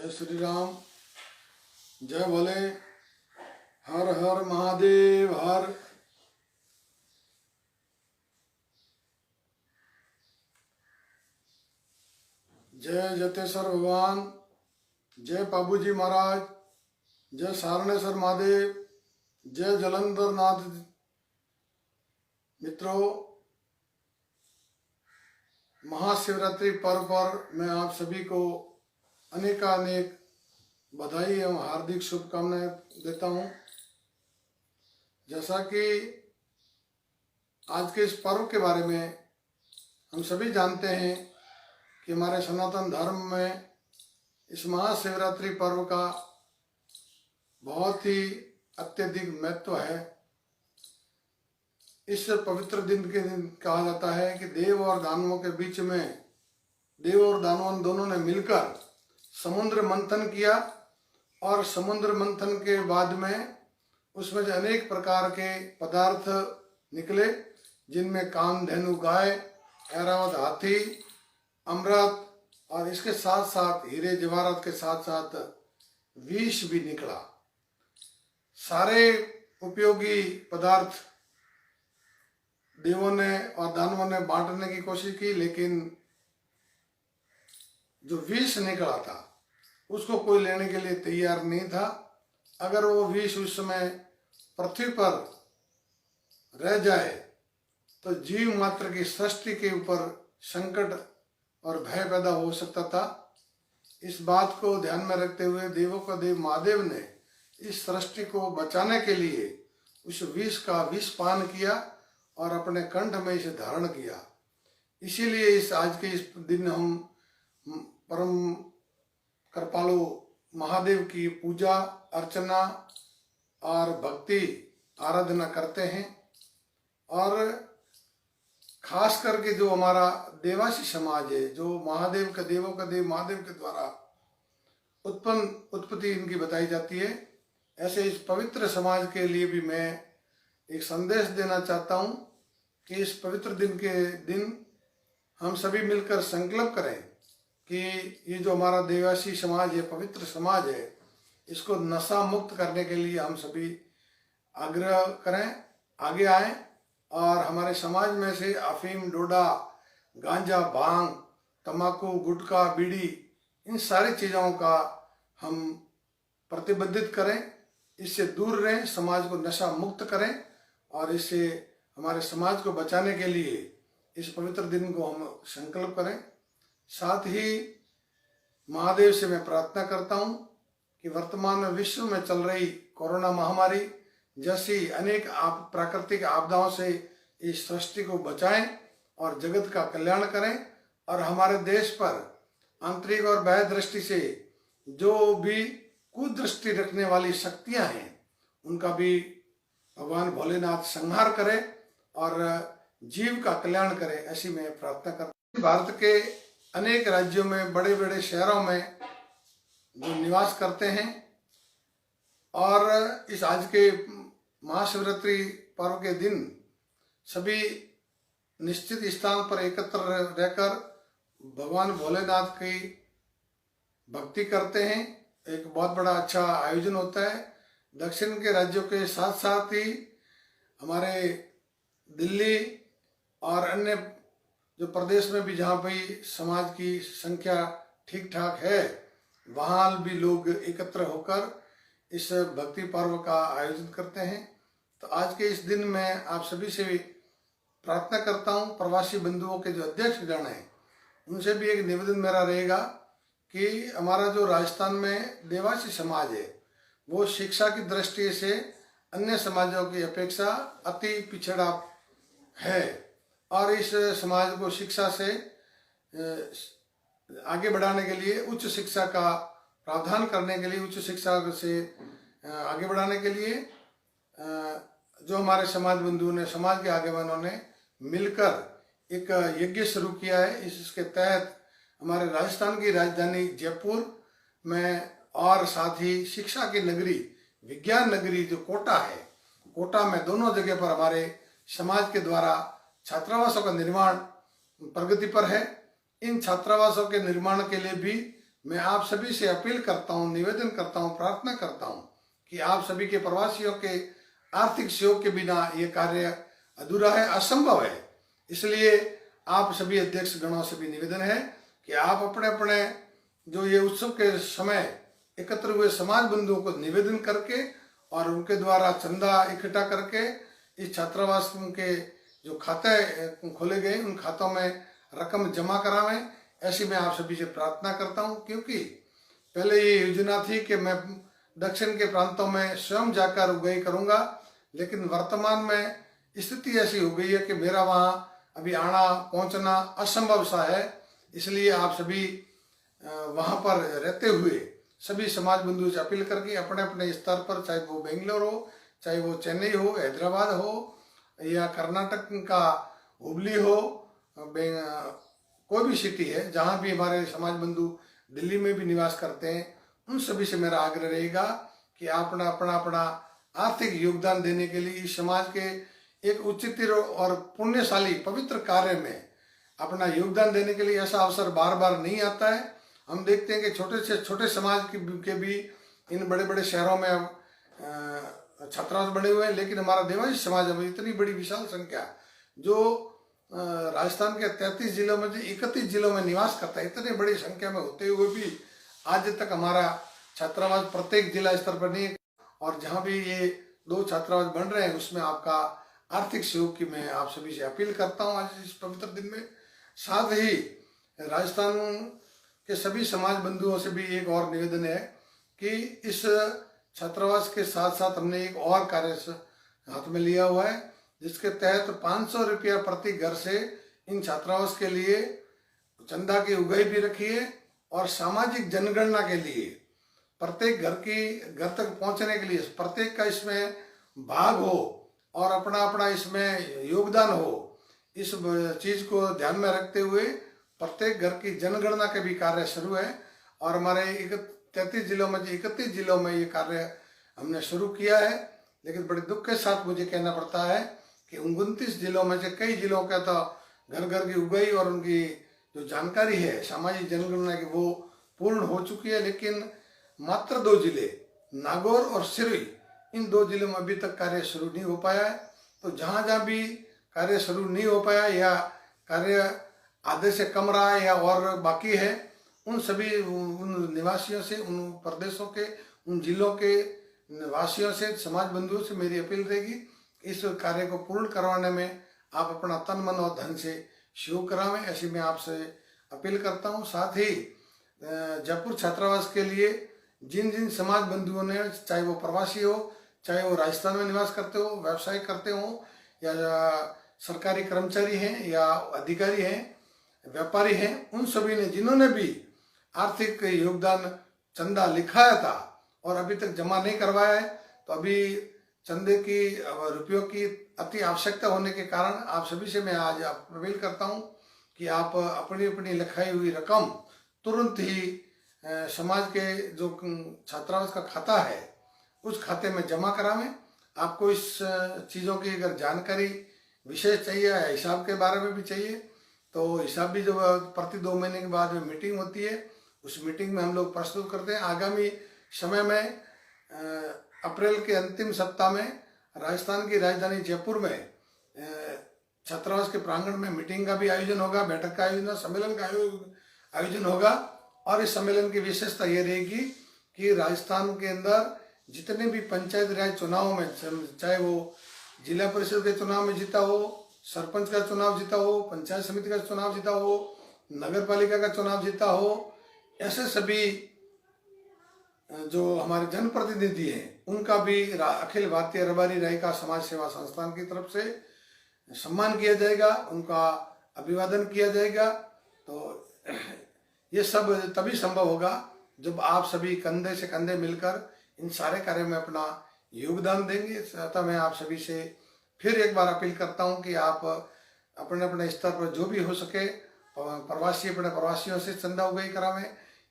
जय श्री राम। जय भोले। हर हर महादेव हर। जय जतेश्वर भगवान। जय बाबूजी महाराज। जय सारणेश्वर महादेव। जय जलंधर नाथ। मित्रों, महाशिवरात्रि पर्व पर मैं आप सभी को अनेकानेक बधाई एवं हार्दिक शुभकामनाएं देता हूं। जैसा कि आज के इस पर्व के बारे में हम सभी जानते हैं कि हमारे सनातन धर्म में इस महाशिवरात्रि पर्व का बहुत ही अत्यधिक महत्व है। इस पवित्र दिन के दिन कहा जाता है कि देव और दानवों के बीच में देव और दानव दोनों ने मिलकर समुद्र मंथन किया और समुद्र मंथन के बाद में उसमें से अनेक प्रकार के पदार्थ निकले, जिनमें कामधेनु गाय, ऐरावत हाथी, अमृत और इसके साथ साथ हीरे जवाहरात के साथ साथ विष भी निकला। सारे उपयोगी पदार्थ देवों ने और दानवों ने बांटने की कोशिश की, लेकिन जो विष निकला था उसको कोई लेने के लिए तैयार नहीं था। अगर वो विष उस समय पृथ्वी पर रह जाए तो जीव मात्र की सृष्टि के ऊपर संकट और भय पैदा हो सकता था। इस बात को ध्यान में रखते हुए देवों का देव महादेव ने इस सृष्टि को बचाने के लिए उस विष का विष पान किया और अपने कंठ में इसे धारण किया। इसीलिए इस आज के इस दिन हम परम कृपालु महादेव की पूजा अर्चना और भक्ति आराधना करते हैं। और खास करके जो हमारा देवासी समाज है, जो महादेव का देवों का देव महादेव के द्वारा उत्पत्ति इनकी बताई जाती है, ऐसे इस पवित्र समाज के लिए भी मैं एक संदेश देना चाहता हूँ कि इस पवित्र दिन के दिन हम सभी मिलकर संकल्प करें कि ये जो हमारा देवासी समाज है, पवित्र समाज है, इसको नशा मुक्त करने के लिए हम सभी आग्रह करें, आगे आएं और हमारे समाज में से अफीम, डोडा, गांजा, भांग, तंबाकू, गुटखा, बीड़ी, इन सारी चीज़ों का हम प्रतिबंधित करें, इससे दूर रहें, समाज को नशा मुक्त करें और इससे हमारे समाज को बचाने के लिए इस पवित्र दिन को हम संकल्प करें। साथ ही महादेव से मैं प्रार्थना करता हूँ कि वर्तमान में विश्व में चल रही कोरोना महामारी जैसी अनेक प्राकृतिक आपदाओं से इस सृष्टि को बचाएं और जगत का कल्याण करें और हमारे देश पर आंतरिक और बाह्य दृष्टि से जो भी कुदृष्टि रखने वाली शक्तियां हैं उनका भी भगवान भोलेनाथ संहार करे और जीव का कल्याण करे, ऐसी मैं प्रार्थना करता हूँ। भारत के अनेक राज्यों में, बड़े बड़े शहरों में जो निवास करते हैं और इस आज के महाशिवरात्रि पर्व के दिन सभी निश्चित स्थान पर एकत्र रहकर भगवान भोलेनाथ की भक्ति करते हैं। एक बहुत बड़ा अच्छा आयोजन होता है। दक्षिण के राज्यों के साथ साथ ही हमारे दिल्ली और अन्य जो प्रदेश में भी जहाँ भी समाज की संख्या ठीक ठाक है, वहाँ भी लोग एकत्र होकर इस भक्ति पर्व का आयोजन करते हैं। तो आज के इस दिन में आप सभी से भी प्रार्थना करता हूँ, प्रवासी बंधुओं के जो अध्यक्ष गण हैं उनसे भी एक निवेदन मेरा रहेगा कि हमारा जो राजस्थान में देवासी समाज है वो शिक्षा की दृष्टि से अन्य समाजों की अपेक्षा अति पिछड़ा है और इस समाज को शिक्षा से आगे बढ़ाने के लिए, उच्च शिक्षा का प्रावधान करने के लिए, उच्च शिक्षा से आगे बढ़ाने के लिए जो हमारे समाज बंधुओं ने, समाज के आगेवानों ने मिलकर एक यज्ञ शुरू किया है। इसके तहत हमारे राजस्थान की राजधानी जयपुर में और साथ ही शिक्षा की नगरी, विज्ञान नगरी जो कोटा है, कोटा में दोनों जगह पर हमारे समाज के द्वारा छात्रावासों का निर्माण प्रगति पर है। इन छात्रावासों के निर्माण के लिए भी मैं आप सभी से अपील करता हूँ, निवेदन करता हूँ, प्रार्थना करता हूँ कि आप सभी के प्रवासियों के आर्थिक सहयोग के बिना ये कार्य अधूरा है, असंभव है। इसलिए आप सभी अध्यक्ष गणों से भी निवेदन है कि आप अपने अपने जो ये उत्सव के समय एकत्र हुए समाज बंधुओं को निवेदन करके और उनके द्वारा चंदा इकट्ठा करके इस छात्रावास के जो खाते खोले गए उन खातों में रकम जमा करावें, ऐसी मैं आप सभी से प्रार्थना करता हूं। क्योंकि पहले ये योजना थी कि मैं दक्षिण के प्रांतों में स्वयं जाकर उगाई करूंगा, लेकिन वर्तमान में स्थिति ऐसी हो गई है कि मेरा वहां अभी आना पहुंचना असंभव सा है। इसलिए आप सभी वहां पर रहते हुए सभी समाज बंधुओं से अपील करके अपने अपने स्तर पर, चाहे वो बेंगलोर हो, चाहे वो चेन्नई हो, हैदराबाद हो या कर्नाटक का हुबली हो, कोई भी सिटी है जहां भी हमारे समाज बंधु दिल्ली में भी निवास करते हैं, उन सभी से मेरा आग्रह रहेगा कि आप अपना अपना आर्थिक योगदान देने के लिए इस समाज के एक उचित और पुण्यशाली पवित्र कार्य में अपना योगदान देने के लिए ऐसा अवसर बार बार नहीं आता है। हम देखते हैं कि छोटे से छोटे समाज के भी इन बड़े बड़े शहरों में छात्रावास बने हुए हैं, लेकिन हमारा देवांशी समाज में इतनी बड़ी विशाल संख्या जो राजस्थान के 33 जिलों में, जो 31 जिलों में निवास करता है, इतनी बड़ी संख्या में होते हुए भी आज तक हमारा छात्रावास प्रत्येक जिला स्तर पर नहीं है। और जहाँ भी ये 2 छात्रावास बन रहे हैं उसमें आपका आर्थिक सहयोग की मैं आप सभी से अपील करता हूँ आज इस पवित्र दिन में। साथ ही राजस्थान के सभी समाज बंधुओं से भी एक और निवेदन है कि इस छात्रावास के साथ साथ हमने एक और कार्य हाथ में लिया हुआ है, जिसके तहत 500 रुपया प्रति घर से इन छात्रावास के लिए चंदा की उगाही भी रखी है और सामाजिक जनगणना के लिए प्रत्येक घर तक पहुंचने के लिए प्रत्येक का इसमें भाग हो और अपना अपना इसमें योगदान हो। इस चीज को ध्यान में रखते हुए प्रत्येक घर की जनगणना के भी कार्य शुरू है और हमारे 31 जिलों में ये कार्य हमने शुरू किया है। लेकिन बड़े दुख के साथ मुझे कहना पड़ता है कि 29 जिलों में से कई जिलों का तो घर घर की उगाही और उनकी जो जानकारी है सामाजिक जनगणना की वो पूर्ण हो चुकी है, लेकिन मात्र 2 जिले नागौर और सिरोही, इन 2 जिलों में अभी तक कार्य शुरू नहीं हो पाया है। तो जहाँ जहाँ भी कार्य शुरू नहीं हो पाया या कार्य आधे से कम रहा है या और बाकी है, उन सभी उन निवासियों से, उन प्रदेशों के, उन जिलों के निवासियों से, समाज बंधुओं से मेरी अपील रहेगी इस कार्य को पूर्ण करवाने में आप अपना तन मन और धन से सहयोग करावें, ऐसी मैं आपसे अपील करता हूँ। साथ ही जयपुर छात्रावास के लिए जिन जिन समाज बंधुओं ने, चाहे वो प्रवासी हो, चाहे वो राजस्थान में निवास करते हो, व्यवसाय करते हो, या सरकारी कर्मचारी हैं या अधिकारी हैं, व्यापारी हैं, उन सभी ने जिन्होंने भी आर्थिक योगदान चंदा लिखाया था और अभी तक जमा नहीं करवाया है, तो अभी चंदे की रुपयों की अति आवश्यकता होने के कारण आप सभी से मैं आज अपील करता हूं कि आप अपनी अपनी लिखाई हुई रकम तुरंत ही समाज के जो छात्रावास का खाता है उस खाते में जमा करावें। आपको इस चीज़ों की अगर जानकारी विशेष चाहिए या हिसाब के बारे में भी चाहिए तो हिसाब भी जो प्रति 2 महीने के बाद में मीटिंग होती है, उस मीटिंग में हम लोग प्रस्तुत करते हैं। आगामी समय में अप्रैल के अंतिम सप्ताह में राजस्थान की राजधानी जयपुर में छात्रावास के प्रांगण में मीटिंग का भी आयोजन होगा, बैठक का आयोजन, सम्मेलन का आयोजन होगा। और इस सम्मेलन की विशेषता ये रहेगी कि राजस्थान के अंदर जितने भी पंचायत राज चुनावों में, चाहे वो जिला परिषद के चुनाव में जीता हो, सरपंच का चुनाव जीता हो, पंचायत समिति का चुनाव जीता हो, नगर पालिका का चुनाव जीता हो, ऐसे सभी जो हमारे जनप्रतिनिधि हैं उनका भी अखिल भारतीय रबारी रायका समाज सेवा संस्थान की तरफ से सम्मान किया जाएगा, उनका अभिवादन किया जाएगा। तो ये सब तभी संभव होगा जब आप सभी कंधे से कंधे मिलकर इन सारे कार्यों में अपना योगदान देंगे। अतः मैं आप सभी से फिर एक बार अपील करता हूं कि आप अपने अपने स्तर पर जो भी हो सके प्रवासी अपने प्रवासियों से चंदा उगाही करावें।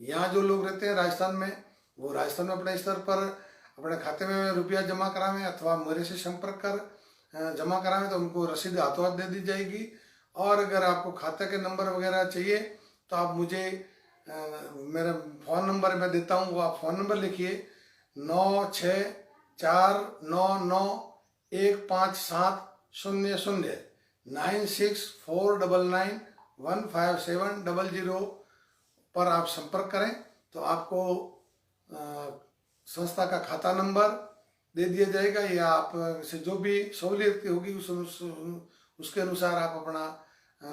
यहाँ जो लोग रहते हैं राजस्थान में, वो राजस्थान में अपने स्तर पर अपने खाते में रुपया जमा करावें अथवा मेरे से संपर्क कर जमा करावें तो उनको रसीद हाथों हाथ दे दी जाएगी। और अगर आपको खाते के नंबर वगैरह चाहिए तो आप मुझे मेरा फ़ोन नंबर मैं देता हूँ, वो आप फ़ोन नंबर लिखिए 9649915700 9649915700 पर आप संपर्क करें तो आपको संस्था का खाता नंबर दे दिया जाएगा, या आप से जो भी सहूलियत होगी उसके अनुसार आप अपना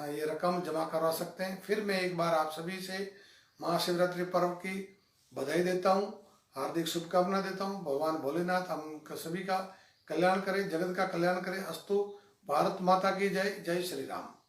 ये रकम जमा करवा सकते हैं। फिर मैं एक बार आप सभी से महाशिवरात्रि पर्व की बधाई देता हूँ, हार्दिक शुभकामना देता हूँ। भगवान भोलेनाथ हम सभी का कल्याण करें, जगत का कल्याण करें। अस्तु। भारत माता की जय। जय श्री राम।